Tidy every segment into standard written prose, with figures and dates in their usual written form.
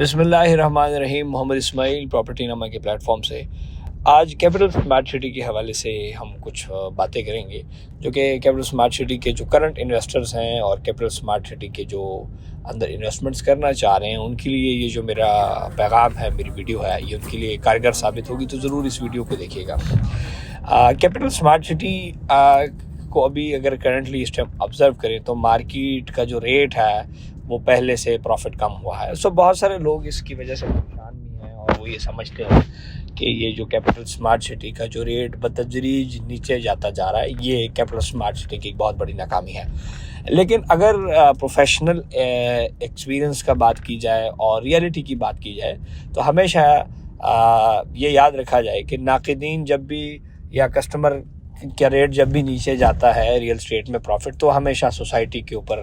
बिस्मिल्लाहिर्रहमानिर्रहीम। मोहम्मद इस्माइल प्रॉपर्टी नामा के प्लेटफॉर्म से आज कैपिटल स्मार्ट सिटी के हवाले से हम कुछ बातें करेंगे, जो कि कैपिटल स्मार्ट सिटी के जो करंट इन्वेस्टर्स हैं और कैपिटल स्मार्ट सिटी के जो अंदर इन्वेस्टमेंट्स करना चाह रहे हैं उनके लिए ये जो मेरा पैगाम है, मेरी वीडियो है, ये उनके लिए कारगर साबित होगी। तो ज़रूर इस वीडियो को देखिएगा। कैपिटल स्मार्ट सिटी को अभी अगर करंटली इस टाइम ऑब्ज़र्व करें तो मार्केट का जो रेट है वो पहले से प्रॉफिट कम हुआ है। सो बहुत सारे लोग इसकी वजह से परेशान भी हैं और वो ये समझते हैं कि ये जो कैपिटल स्मार्ट सिटी का जो रेट बतदरीज नीचे जाता जा रहा है, ये कैपिटल स्मार्ट सिटी की एक बहुत बड़ी नाकामी है। लेकिन अगर प्रोफेशनल एक्सपीरियंस का बात की जाए और रियलिटी की बात की जाए तो हमेशा ये याद रखा जाए कि नाक़िदीन जब भी या कस्टमर क्या रेट जब भी नीचे जाता है रियल स्टेट में प्रॉफिट, तो हमेशा सोसाइटी के ऊपर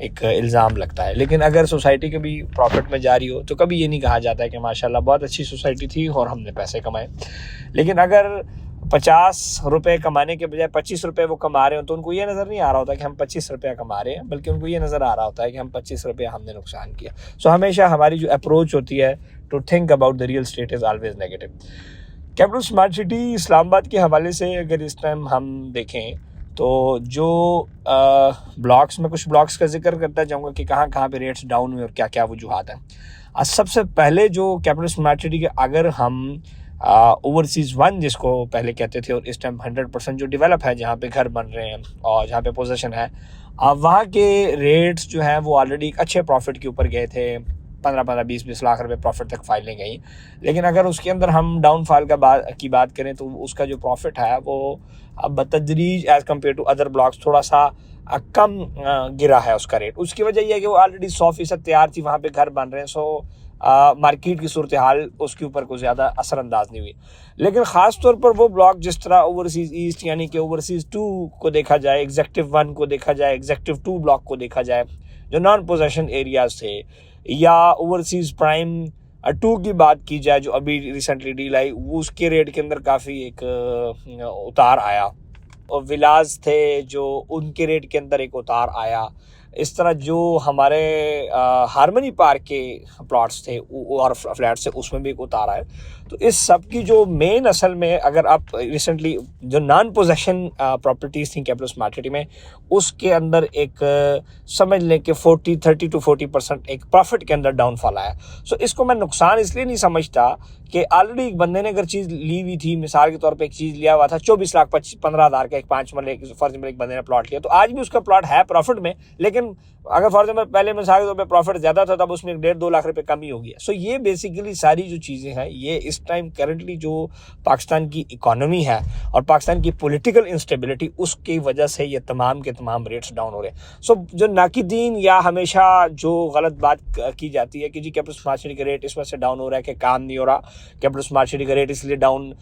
एक इल्ज़ाम लगता है। लेकिन अगर सोसाइटी कभी प्रॉफिट में जा रही हो तो कभी ये नहीं कहा जाता है कि माशाल्लाह बहुत अच्छी सोसाइटी थी और हमने पैसे कमाए। लेकिन अगर 50 रुपये कमाने के बजाय 25 रुपये वो कमा रहे हो तो उनको ये नज़र नहीं आ रहा होता कि हम 25 रुपया कमा रहे हैं, बल्कि उनको ये नज़र आ रहा होता है कि हम 25 रुपया हमने नुकसान किया। सो हमेशा हमारी जो अप्रोच होती है to think about the real estate is always negative. Capital smart city Islamabad के हवाले से अगर इस टाइम हम देखें तो जो ब्लॉक्स में कुछ ब्लॉक्स का जिक्र करता जाऊँगा कि कहाँ कहाँ पे रेट्स डाउन हुए और क्या क्या वजूहात हैं। सबसे पहले जो कैपिटल स्मार्ट सिटी के अगर हम ओवरसीज़ वन जिसको पहले कहते थे और इस टाइम 100% जो डेवलप है, जहाँ पे घर बन रहे हैं और जहाँ पे पोजीशन है, वहाँ के रेट्स जो हैं वो ऑलरेडी एक अच्छे प्रॉफिट के ऊपर गए थे। 15-20 लाख रुपए प्रॉफिट तक फाइलें गई। लेकिन अगर उसके अंदर हम डाउनफॉल की बात करें तो उसका जो प्रॉफिट है वो अब बतदरीज as compare to other blocks थोड़ा सा कम गिरा है उसका रेट। उसकी वजह यह है कि वो ऑलरेडी 100% तैयार थी, वहाँ पे घर बन रहे हैं। सो मार्केट की सूरत हाल उसके ऊपर कोई ज़्यादा असरअंदाज नहीं हुई। लेकिन ख़ास तौर पर वो ब्लॉक जिस तरह ओवरसीज़ ईस्ट यानी कि ओवरसीज़ 2 को देखा जाए, एग्जेक्टिव 1 को देखा जाए, एग्जेक्टिव 2 ब्लॉक को देखा जाए, जो नॉन पोजेशन एरियाज थे, या ओवरसीज़ प्राइम 2 की बात की जाए जो अभी रिसेंटली डील आई, वो उसके रेट के अंदर काफ़ी एक उतार आया। और विलाज थे जो उनके रेट के अंदर एक उतार आया। इस तरह जो हमारे हारमनी पार्क के प्लॉट्स थे और फ्लैट्स थे उसमें भी एक उतार आया। तो इस सब की जो मेन असल में अगर आप रिसेंटली जो नॉन पोजेशन प्रॉपर्टीज़ थी कैपिटल स्मार्ट सिटी में, उसके अंदर एक समझ लें कि 30 to 40% एक प्रॉफिट के अंदर डाउनफॉल आया। सो इसको मैं नुकसान इसलिए नहीं समझता कि ऑलरेडी एक बंदे ने अगर चीज़ ली हुई थी, मिसाल के तौर पे एक चीज़ लिया हुआ था 24,15,000 का, एक 5 मरले फर्ज में एक बंदे ने प्लॉट लिया, तो आज भी उसका प्लॉट है प्रॉफिट में। लेकिन अगर फॉर एग्जाम्पल पहले मिसाल के तौर पे प्रॉफिट ज़्यादा था तब उसमें 1.5-2 लाख रुपए कमी हो गया। सो ये बेसिकली सारी जो चीज़ें हैं, ये इस टाइम करंटली जो पाकिस्तान की इकॉनमी है और पाकिस्तान की पॉलिटिकल इंस्टेबिलिटी, उसकी वजह से ये तमाम के तमाम रेट्स डाउन हो रहे हैं। सो जो नाकिदीन या हमेशा जो गलत बात की जाती है कि जी कैपिटल स्मार्ट सिटी का रेट इस वजह से डाउन हो रहा है कि काम नहीं हो रहा, कैपिटल स्मार्ट सिटी का रेट इसलिए डाउन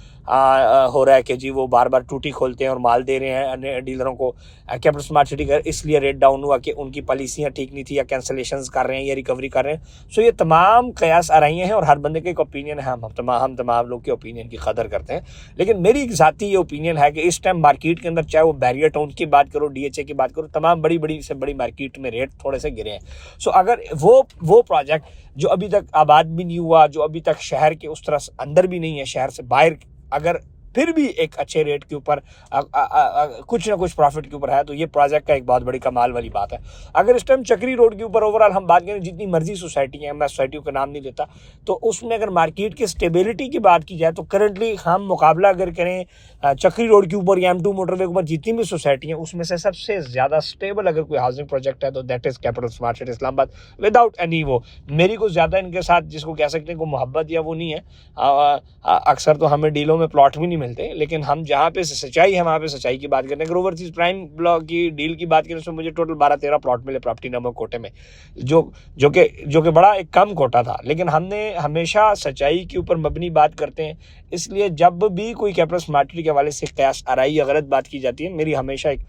हो रहा है कि जी वो बार बार टूटी खोलते हैं और माल दे रहे हैं अन्य डीलरों को, कैपिटल स्मार्ट सिटी का इसलिए रेट डाउन हुआ कि उनकी पॉलिसियाँ ठीक नहीं थी या कैंसलेशंस कर रहे हैं या रिकवरी कर रहे हैं। सो ये तमाम कयास आराइयाँ हैं और हर बंदे का एक ओपिनियन है। हम तमाम लोग के ओपिनियन की कदर करते हैं। लेकिन मेरी एक ज़ाती ये ओपिनियन है कि इस टाइम मार्केट के अंदर, चाहे वो बैरियर टाउन की बात करो, DHA की बात करो, तमाम बड़ी से बड़ी मार्केट में रेट थोड़े से गिरे हैं। सो अगर वो प्रोजेक्ट जो अभी तक आबाद भी नहीं हुआ, जो अभी तक शहर के उस तरह अंदर भी नहीं है, शहर से बाहर, अगर फिर भी एक अच्छे रेट के ऊपर कुछ ना कुछ प्रॉफिट के ऊपर है, तो ये प्रोजेक्ट का एक बहुत बड़ी कमाल वाली बात है। अगर इस टाइम चक्री रोड के ऊपर ओवरऑल हम बात करें, जितनी मर्जी सोसाइटी है, मैं सोसाइटियों का नाम नहीं लेता, तो उसमें अगर मार्केट की स्टेबिलिटी की बात की जाए तो करंटली हम मुकाबला अगर करें चक्री रोड के ऊपर या M2 मोटरवे के ऊपर जितनी भी सोसाइटी हैं, उसमें से सबसे ज़्यादा स्टेबल अगर कोई हाउसिंग प्रोजेक्ट है तो that is capital smart city Islamabad, without any वो। मेरी कुछ ज़्यादा इनके साथ जिसको कह सकते हैं को मोहब्बत या वो नहीं है। अक्सर तो हमें डीलों में प्लॉट भी नहीं मिलते, लेकिन हम जहाँ पे सच्चाई है वहाँ पे सच्चाई की बात करते हैं। अगर ओवरसीज़ प्राइम ब्लॉक की डील की बात करें उसमें मुझे टोटल 12-13 प्लॉट मिले प्रॉपर्टी नंबर कोटे में, जो कि बड़ा एक कम कोटा था। लेकिन हमने हमेशा सच्चाई के ऊपर मबनी बात करते हैं, इसलिए जब भी कोई कैपिटल स्मार्ट सिटी के हवाले से कयास आराई या गलत बात की जाती है, मेरी हमेशा एक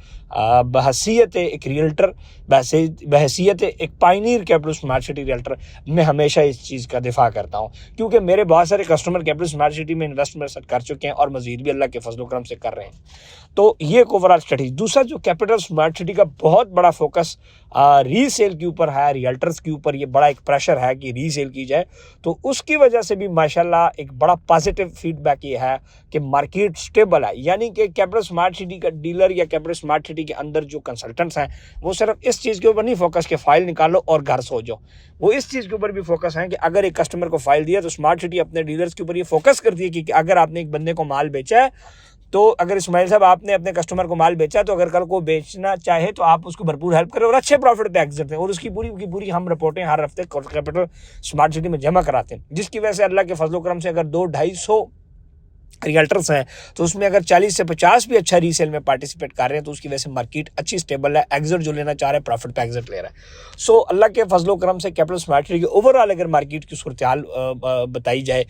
बहसीयत एक रियल्टर, बहसीयत एक Pioneer capital smart city realtor, मैं हमेशा इस चीज़ का दिफा करता हूँ, क्योंकि मेरे बहुत सारे कस्टमर कैपिटल स्मार्ट सिटी में इन्वेस्टमेंट कर चुके हैं और मज़ीद भी अल्लाह के फजल करम से कर रहे हैं। तो ये एक ओवरऑल स्ट्रेटजी। दूसरा जो कैपिटल स्मार्ट सिटी का बहुत बड़ा फोकस रीसेल के ऊपर है, रियल्टर्स के ऊपर ये बड़ा एक प्रेशर है कि रीसेल की जाए, तो उसकी वजह से भी माशाल्लाह एक बड़ा पॉजिटिव फीडबैक ये है कि मार्केट स्टेबल है। यानी कि कैपिटल स्मार्ट सिटी का डीलर या कैपिटल स्मार्ट सिटी के अंदर जो कंसल्टेंट्स हैं वो सिर्फ इस चीज़ के ऊपर नहीं फोकस कि फाइल निकालो और घर सो जाओ, वो इस चीज़ के ऊपर भी फोकस है कि अगर एक कस्टमर को फाइल दिया तो स्मार्ट सिटी अपने डीलर्स के ऊपर ये फोकस करती है कि अगर आपने एक बंदे को माल बेचा है, तो अगर इस्माइल साहब आपने अपने कस्टमर को माल बेचा, तो अगर कल को बेचना चाहे तो आप उसको भरपूर हेल्प करें और अच्छे प्रॉफिट पे एग्जिट दें, और उसकी पूरी की पूरी हम रिपोर्टें हर हफ्ते कैपिटल स्मार्ट सिटी में जमा कराते हैं, जिसकी वजह से अल्लाह के फजल करम से अगर 200-250 रियल्टर्स हैं तो उसमें अगर 40 से 50 भी अच्छा रीसेल में पार्टिसिपेट कर रहे हैं तो उसकी वजह से मार्केट अच्छी स्टेबल है, एग्जिट जो लेना चाह रहे हैं प्रॉफिट पे एग्जिट ले रहा है। सो अल्लाह के फजलो करम से कैपिटल स्मार्ट सिटी की ओवरऑल अगर मार्केट की सूरत हाल बताई जाए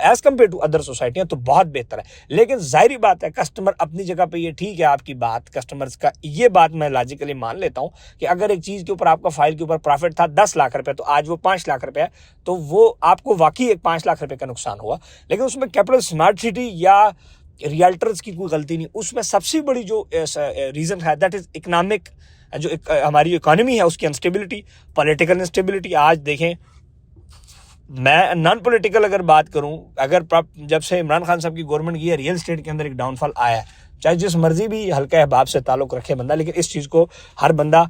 एज कम्पेयर टू अदर सोसाइटियाँ तो बहुत बेहतर है। लेकिन जाहिर बात है कस्टमर अपनी जगह पर, ये ठीक है आपकी बात, कस्टमर्स का ये बात मैं लॉजिकली मान लेता हूँ कि अगर एक चीज़ के ऊपर आपका फाइल के ऊपर प्रॉफिट था 10 लाख रुपये, तो आज वो 5 लाख रुपये है, तो वो आपको वाकई एक 5 लाख रुपये का नुकसान हुआ। लेकिन उसमें कैपिटल स्मार्ट सिटी या रियल्टर्स की कोई गलती नहीं, उसमें सबसे बड़ी जो रीज़न है दैट इज़ इकोनॉमिक, जो हमारी इकोनॉमी है उसकी अनस्टेबिलिटी, पॉलिटिकल इंस्टेबिलिटी। आज देखें, मैं नॉन पॉलिटिकल अगर बात करूं, अगर जब से इमरान खान साहब की गवर्नमेंट की है, रियल स्टेट के अंदर एक डाउनफॉल आया है, चाहे जिस मर्जी भी हल्का अहबाब से ताल्लुक़ रखे बंदा, लेकिन इस चीज़ को हर बंदा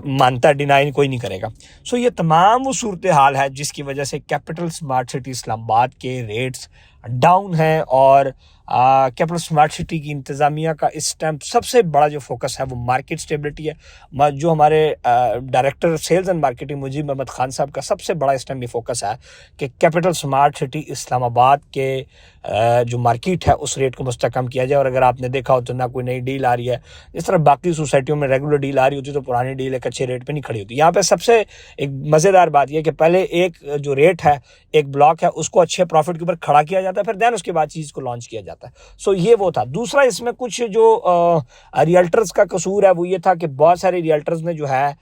मानता, डिनाई कोई नहीं करेगा। सो ये तमाम वो सूरत हाल है जिसकी वजह से कैपिटल स्मार्ट सिटी इस्लामाबाद के रेट्स डाउन हैं, और कैपिटल स्मार्ट सिटी की इंतज़ामिया का इस टाइम सबसे बड़ा जो फोकस है वो मार्केट स्टेबिलिटी है। जो हमारे director sales and marketing Mujeeb Ahmed Khan साहब का सबसे बड़ा इस टाइम ये फोकस है कि कैपिटल स्मार्ट सिटी इस्लामाबाद के जो मार्केट है उस रेट को मुस्तकम किया जाए। और अगर आपने देखा हो तो ना कोई नई डील आ रही है, जिस तरह बाकी सोसाइटियों में रेगुलर डील आ रही होती तो पुरानी डील एक अच्छे रेट पे नहीं खड़ी होती। यहाँ पे सबसे एक मज़ेदार बात यह है कि पहले एक जो रेट है, एक ब्लॉक है, उसको अच्छे प्रॉफिट के ऊपर खड़ा किया जाता है, फिर देन उसके बाद चीज़ को लॉन्च किया जाता है। सो ये वो था। दूसरा इसमें कुछ जो रियल्टर्स का कसूर है वो ये था कि बहुत सारे रियल्टर्स ने जो है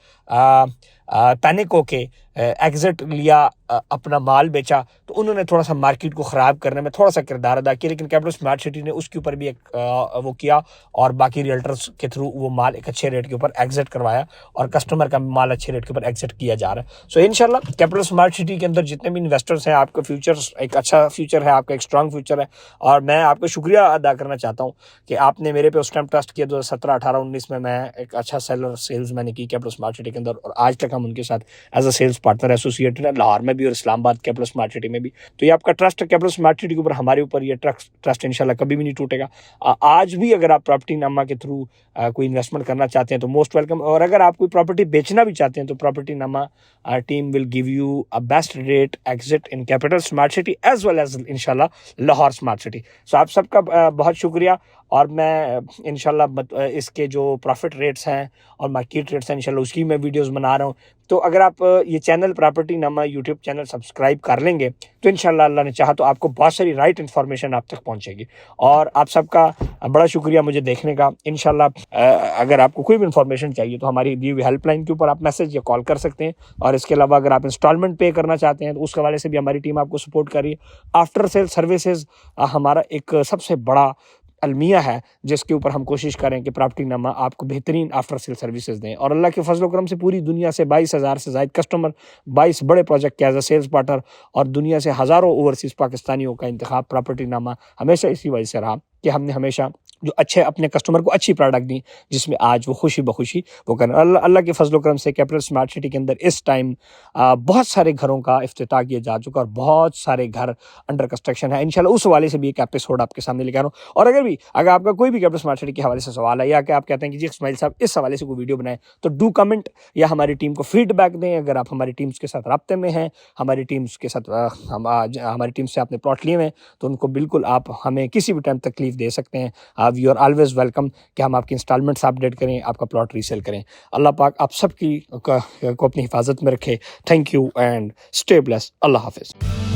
पैनिक होके एग्जिट लिया, अपना माल बेचा, तो उन्होंने थोड़ा सा मार्केट को ख़राब करने में थोड़ा सा किरदार अदा किया। लेकिन कैपिटल स्मार्ट सिटी ने उसके ऊपर भी एक वो किया और बाकी रियल्टर्स के थ्रू वो माल एक अच्छे रेट के ऊपर एग्जिट करवाया और कस्टमर का माल अच्छे रेट के ऊपर एग्जिट किया जा रहा है। सो इंशाल्लाह कैपिटल स्मार्ट सिटी के अंदर जितने भी इन्वेस्टर्स हैं, आपका फ्यूचर एक अच्छा फ्यूचर है, आपका एक स्ट्रॉन्ग फ्यूचर है। और मैं आपको शुक्रिया अदा करना चाहता हूँ कि आपने मेरे पे उस टाइम ट्रस्ट किया। 2017, 18, 19 में मैं एक अच्छा सेल्स मैंने की कैपिटल स्मार्ट सिटी के अंदर, और आज तक हम उनके साथ as a sales partner associated है, लाहौर में भी और इस्लामाबाद कैपिटल स्मार्ट सिटी में भी। तो ये आपका ट्रस्ट है कैपिटल स्मार्ट सिटी के ऊपर, हमारे ऊपर ये ट्रस्ट इंशाल्लाह कभी भी नहीं टूटेगा। आज भी अगर आप प्रॉपर्टी नामा के थ्रू कोई इन्वेस्टमेंट करना चाहते हैं तो मोस्ट वेलकम। और अगर आप कोई प्रॉपर्टी बेचना भी चाहते हैं तो property Nama team will give you a best rate exit in capital smart city as well as इंशाल्लाह लाहौर स्मार्ट सिटी। सो आप सबका बहुत शुक्रिया। और मैं इंशाल्लाह इसके जो प्रॉफिट रेट्स हैं और मार्केट रेट्स हैं इंशाल्लाह उसकी मैं वीडियोस बना रहा हूँ। तो अगर आप ये चैनल प्रॉपर्टी नामा यूट्यूब चैनल सब्सक्राइब कर लेंगे तो इंशाल्लाह अल्लाह ने चाहा तो आपको बहुत सारी राइट इन्फॉर्मेशन आप तक पहुँचेगी। और आप सबका बड़ा शुक्रिया मुझे देखने का। इंशाल्लाह अगर आपको कोई भी इन्फॉर्मेशन चाहिए तो हमारी दी हुई हेल्पलाइन के ऊपर आप मैसेज या कॉल कर सकते हैं। और इसके अलावा अगर आप इंस्टॉलमेंट पे करना चाहते हैं तो उस हवाले से भी हमारी टीम आपको सपोर्ट कर रही है। आफ्टर सेल सर्विसेज हमारा एक सबसे बड़ा अलमिया है जिसके ऊपर हम कोशिश करें कि प्रॉपर्टी नामा आपको बेहतरीन आफ्टर सेल सर्विसेज दें। और अल्लाह के फजल करम से पूरी दुनिया से 22,000 से ज़ायद कस्टमर, 22 बड़े प्रोजेक्ट के एज अ सेल्स पार्टनर, और दुनिया से हज़ारों ओवरसीज़ पाकिस्तानियों का इंतखाब प्रॉपर्टी नामा हमेशा इसी वजह से रहा कि हमने हमेशा जो अच्छे अपने कस्टमर को अच्छी प्रोडक्ट दी जिसमें आज वो खुशी बखुशी वो करें। अल्लाह के फजल करम से कैपिटल स्मार्ट सिटी के अंदर इस टाइम बहुत सारे घरों का इफ्तिताह किया जा चुका और बहुत सारे घर अंडर कंस्ट्रक्शन है। इंशाल्लाह उस हवाले से भी एक एपिसोड आपके सामने लेकर आ रहा हूँ। और अगर आपका कोई भी कैपिटल स्मार्ट सिटी के हवाले से सवाल है या कि आप कहते हैं कि जी इस्माइल साहब इस हवाले से कोई वीडियो बनाए, तो डू कमेंट या हमारी टीम को फीडबैक दें। अगर आप हमारी टीम्स के साथ रब्ते में हैं, हमारी टीम्स के साथ हमारी टीम से आपने प्लॉट लिए हैं तो उनको बिल्कुल आप हमें किसी भी टाइम तकलीफ दे सकते हैं। यू आर ऑलवेज वेलकम कि हम आपकी इंस्टॉलमेंट्स अपडेट करें, आपका प्लॉट रीसेल करें। अल्लाह पाक आप सबकी को अपनी हिफाजत में रखे। Thank you and stay blessed. अल्लाह हाफिज़।